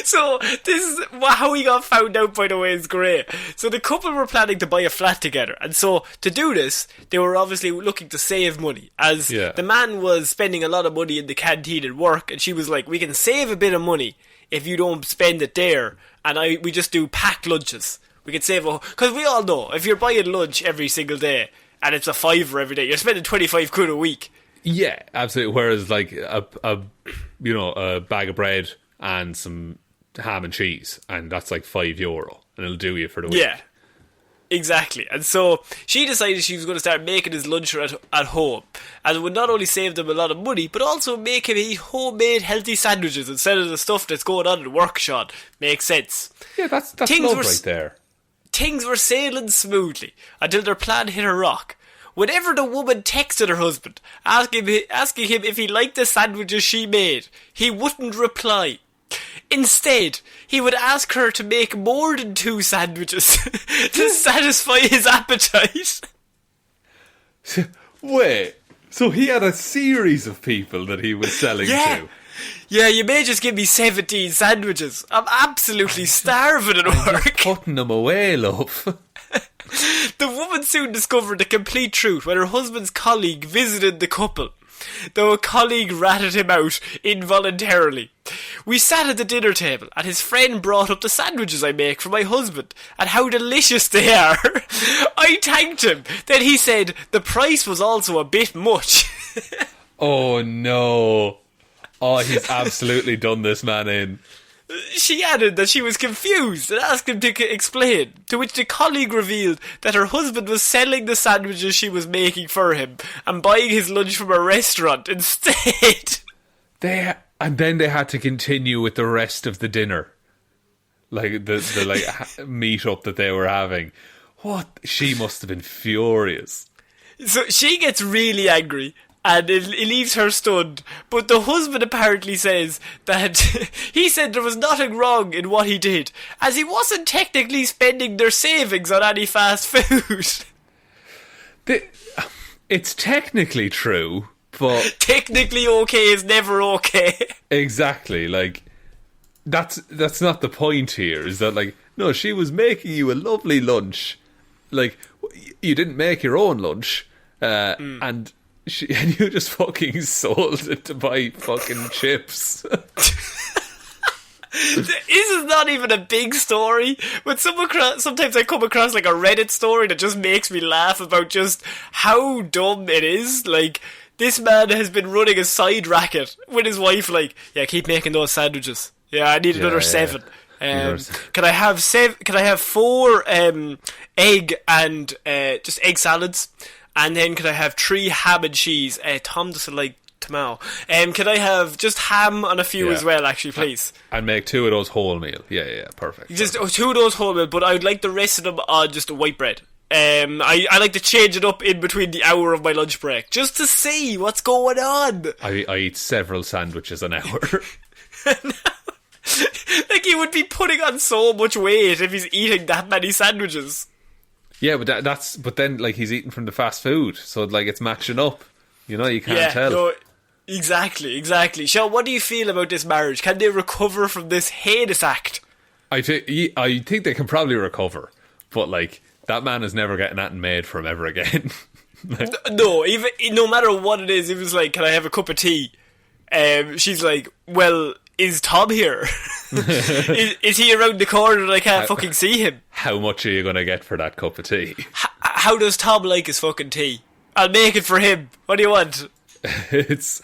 So this is how he got found out, by the way, is great. So the couple were planning to buy a flat together, and so to do this they were obviously looking to save money, as the man was spending a lot of money in the canteen at work, and she was like, we can save a bit of money if you don't spend it there, and we just do packed lunches. We can save because we all know if you're buying lunch every single day and it's a £5 every day, you're spending 25 quid a week. Yeah, absolutely. Whereas like a bag of bread and some ham and cheese, and that's like €5, and it'll do you for the week. Yeah, exactly. And so she decided she was going to start making his lunch at home, and it would not only save them a lot of money, but also make him eat homemade healthy sandwiches instead of the stuff that's going on at work. Shaun, makes sense. Yeah, that's love right there. Things were sailing smoothly until their plan hit a rock. Whenever the woman texted her husband asking him if he liked the sandwiches she made, he wouldn't reply. Instead, he would ask her to make more than 2 sandwiches to satisfy his appetite. Wait, so he had a series of people that he was selling to? Yeah, you may just give me 17 sandwiches. I'm absolutely starving at work. Putting them away, love. The woman soon discovered the complete truth when her husband's colleague visited the couple, though a colleague ratted him out involuntarily. We sat at the dinner table and his friend brought up the sandwiches I make for my husband and how delicious they are. I thanked him. Then he said the price was also a bit much. Oh no. Oh, he's absolutely done this man in. She added that she was confused and asked him to explain, to which the colleague revealed that her husband was selling the sandwiches she was making for him and buying his lunch from a restaurant instead. And then they had to continue with the rest of the dinner. Like, the meet-up that they were having. What? She must have been furious. So she gets really angry. And it leaves her stunned. But the husband apparently says that he said there was nothing wrong in what he did, as he wasn't technically spending their savings on any fast food. It's technically true, but... Technically okay is never okay. Exactly, like, that's not the point here, is that, like, no, she was making you a lovely lunch. Like, you didn't make your own lunch, and you just fucking sold it to buy fucking chips. This is not even a big story, but sometimes I come across like a Reddit story that just makes me laugh about just how dumb it is. Like, this man has been running a side racket with his wife, like, yeah, keep making those sandwiches. Yeah, I need another 7. Can I have 4 egg and just egg salads? And then could I have 3 ham and cheese? Tom doesn't like tomato. Could I have just ham and a few as well, actually, please? And make 2 of those wholemeal. Yeah, perfect. Just 2 of those wholemeal, but I would like the rest of them on just white bread. I like to change it up in between the hour of my lunch break, just to see what's going on. I eat several sandwiches an hour. Like, he would be putting on so much weight if he's eating that many sandwiches. Yeah, but but then, like, he's eating from the fast food, so, like, it's matching up. You know, you can't tell. No, exactly. Shaun, what do you feel about this marriage? Can they recover from this heinous act? I think they can probably recover, but, like, that man is never getting that made from ever again. No, even no matter what it is, it was like, can I have a cup of tea? She's like, well, is Tom here? is he around the corner and I can't fucking see him? How much are you going to get for that cup of tea? How does Tom like his fucking tea? I'll make it for him. What do you want? It's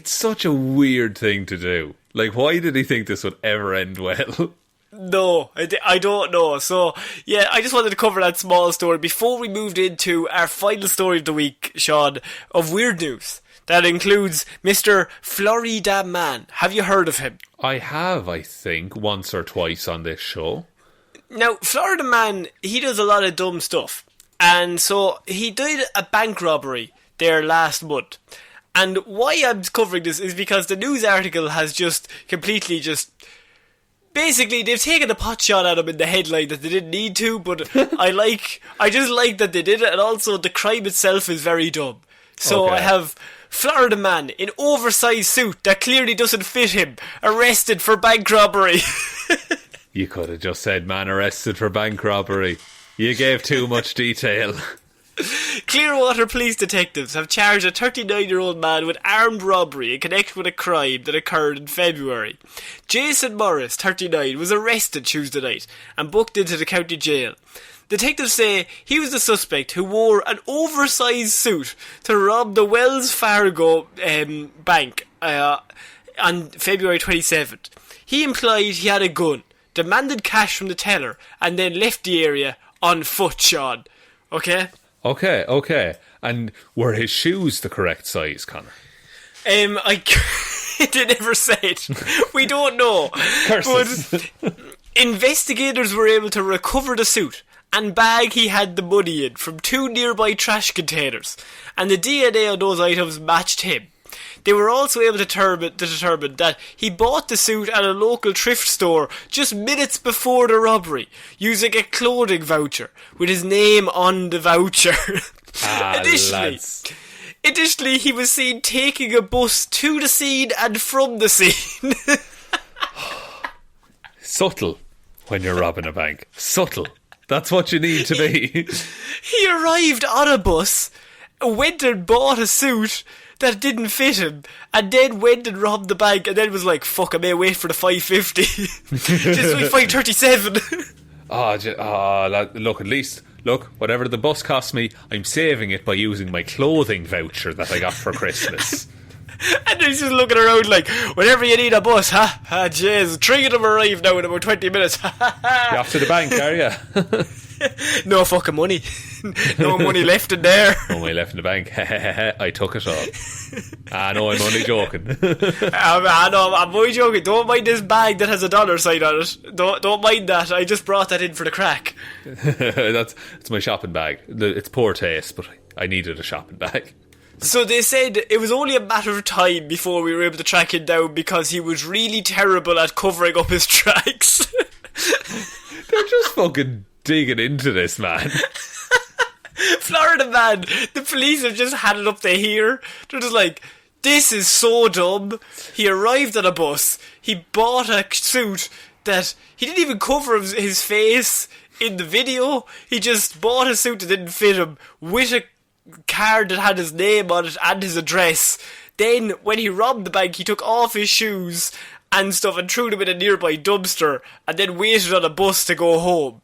such a weird thing to do. Like, why did he think this would ever end well? No, I don't know. So, yeah, I just wanted to cover that small story before we moved into our final story of the week, Shaun, of weird news. That includes Mr. Florida Man. Have you heard of him? I have, I think, once or twice on this show. Now, Florida Man, he does a lot of dumb stuff. And so he did a bank robbery there last month. And why I'm covering this is because the news article has just completely basically, they've taken a pot shot at him in the headline that they didn't need to, but I just like that they did it, and also the crime itself is very dumb. So okay. I have Florida Man in oversized suit that clearly doesn't fit him, arrested for bank robbery. You could have just said man arrested for bank robbery. You gave too much detail. Clearwater police detectives have charged a 39-year-old man with armed robbery in connection with a crime that occurred in February. Jason Morris, 39, was arrested Tuesday night and booked into the county jail. Detectives say he was the suspect who wore an oversized suit to rob the Wells Fargo bank on February 27th. He implied he had a gun, demanded cash from the teller, and then left the area on foot, Shaun. Okay? Okay. And were his shoes the correct size, Connor? They never said. We don't know. Curses. But investigators were able to recover the suit and bag he had the money in from 2 nearby trash containers, and the DNA on those items matched him. They were also able to determine that he bought the suit at a local thrift store just minutes before the robbery, using a clothing voucher with his name on the voucher. Additionally, he was seen taking a bus to the scene and from the scene. Subtle when you're robbing a bank. Subtle. That's what you need to be. He arrived on a bus, went and bought a suit that didn't fit him, and then went and robbed the bank, and then was like, fuck, I may wait for the 550. Just like 537. Look, whatever the bus cost me, I'm saving it by using my clothing voucher that I got for Christmas. And he's just looking around like, whenever you need a bus, jeez, 3 of them arrive now in about 20 minutes. You off to the bank, are you? No fucking money. No money left in there. No money left in the bank. I took it all. No, I'm only joking. I'm only joking. Don't mind this bag that has a dollar sign on it. Don't mind that. I just brought that in for the crack. That's my shopping bag. It's poor taste, but I needed a shopping bag. So they said it was only a matter of time before we were able to track him down because he was really terrible at covering up his tracks. They're just fucking digging into this, man. Florida man, the police have just had it up to here. They're just like, this is so dumb. He arrived on a bus, he bought a suit that he didn't even cover his face in the video. He just bought a suit that didn't fit him with a card that had his name on it and his address. Then when he robbed the bank, he took off his shoes and stuff and threw them in a nearby dumpster and then waited on a bus to go home.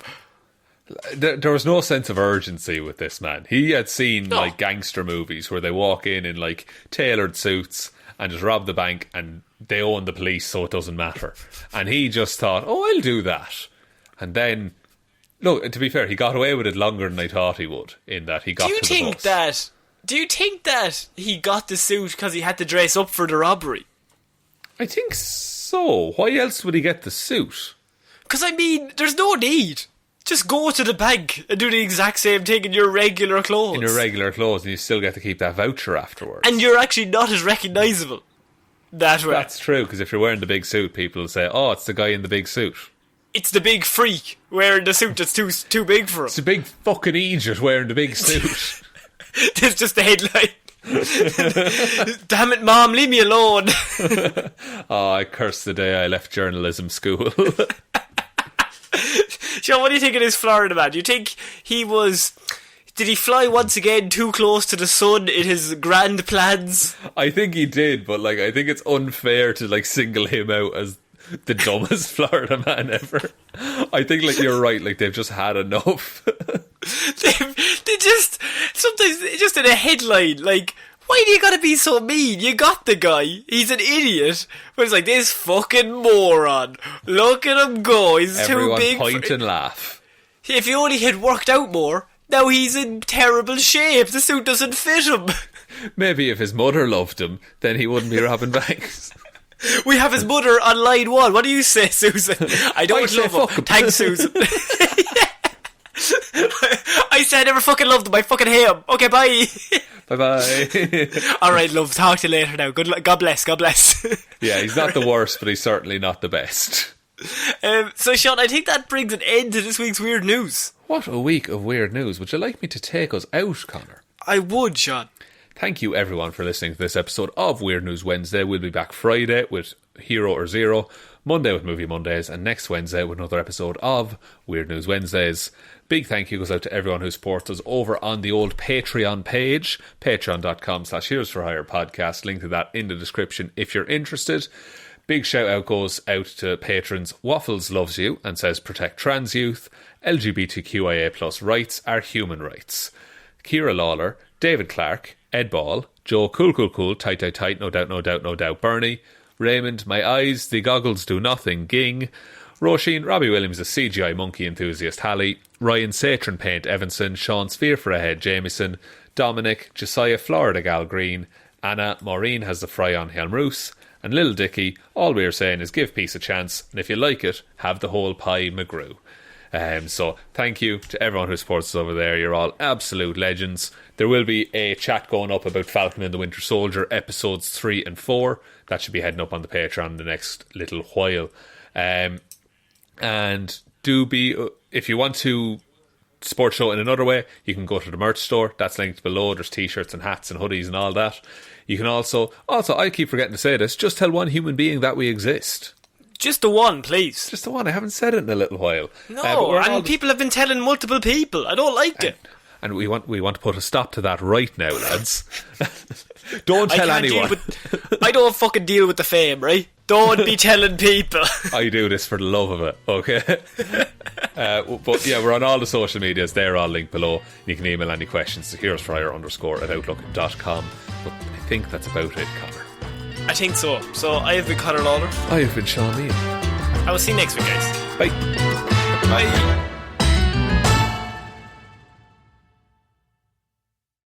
There was no sense of urgency with this man. He had seen like gangster movies where they walk in like tailored suits and just rob the bank and they own the police, so it doesn't matter. And he just thought, I'll do that. And then, look, to be fair, he got away with it longer than I thought he would, in that he got to the bus. Do you think that he got the suit because he had to dress up for the robbery? I think so. Why else would he get the suit? Because, I mean, there's no need. Just go to the bank and do the exact same thing in your regular clothes. In your regular clothes, and you still get to keep that voucher afterwards. And you're actually not as recognisable that way. That's true, because if you're wearing the big suit, people will say, it's the guy in the big suit. It's the big freak wearing the suit that's too big for him. It's the big fucking idiot wearing the big suit. This is just the headline. Damn it, Mom, leave me alone. I curse the day I left journalism school. Shaun, what do you think of this Florida man? Do you think did he fly once again too close to the sun in his grand plans? I think he did, but I think it's unfair to single him out as the dumbest Florida man ever. I think you're right, they've just had enough. they just sometimes just in a headline why do you gotta be so mean? You got the guy. He's an idiot. But it's this fucking moron. Look at him go. He's Everyone too big. Point and laugh. If he only had worked out more, now he's in terrible shape. The suit doesn't fit him. Maybe if his mother loved him, then he wouldn't be robbing banks. We have his mother on line 1. What do you say, Susan? I don't love him. Thanks, Susan. I said I never fucking loved him. I fucking hate him. Okay, bye. Bye-bye. Alright, love, talk to you later now. God bless. Yeah, he's not the worst, but he's certainly not the best. So Shaun, I think that brings an end to this week's weird news. What a week of weird news. Would you like me to take us out, Connor? I would, Shaun. Thank you everyone for listening to this episode of Weird News Wednesday. We'll be back Friday with Hero or Zero, Monday with Movie Mondays, and next Wednesday with another episode of Weird News Wednesdays. Big thank you goes out to everyone who supports us over on the old Patreon page, patreon.com/Heroes for Hire podcast. Link to that in the description if you're interested. Big shout out goes out to patrons. Waffles loves you and says protect trans youth. LGBTQIA plus rights are human rights. Ciara Lawler, David Clarke, Ed Ball, Joe Cool, tight, no doubt, Bernie, Raymond, my eyes, the goggles do nothing, Ging, Roisin Robbie Williams, a CGI monkey enthusiast, Hally, Ryan Satron paint, Evanson, Shaun Sphere for a head, Jamieson, Dominic, Jessiah Florida gal green, Anna, Maureen has the fry on Hjelmroos, and Lil Dicky. All we're saying is give peace a chance, and if you like it, have the whole pie McGrew. So thank you to everyone who supports us over there. You're all absolute legends. There will be a chat going up about Falcon and the Winter Soldier episodes 3 and 4. That should be heading up on the Patreon in the next little while. And do be, if you want to support the show in another way, you can go to the merch store. That's linked below. There's t-shirts and hats and hoodies and all that. You can also I keep forgetting to say this, just tell one human being that we exist. Just the one, please. Just the one. I haven't said it in a little while. No, and people have been telling multiple people. I don't like it. And we want to put a stop to that right now, lads. Don't tell anyone. I don't fucking deal with the fame, right? Don't be telling people. I do this for the love of it, okay? But yeah, we're on all the social medias. They're all linked below. You can email any questions to heroesforhire_@outlook.com. But I think that's about it, Connor. I think so. So I have been Ciara Lawler. I have been Shaun. I will see you next week, guys. Bye. Bye.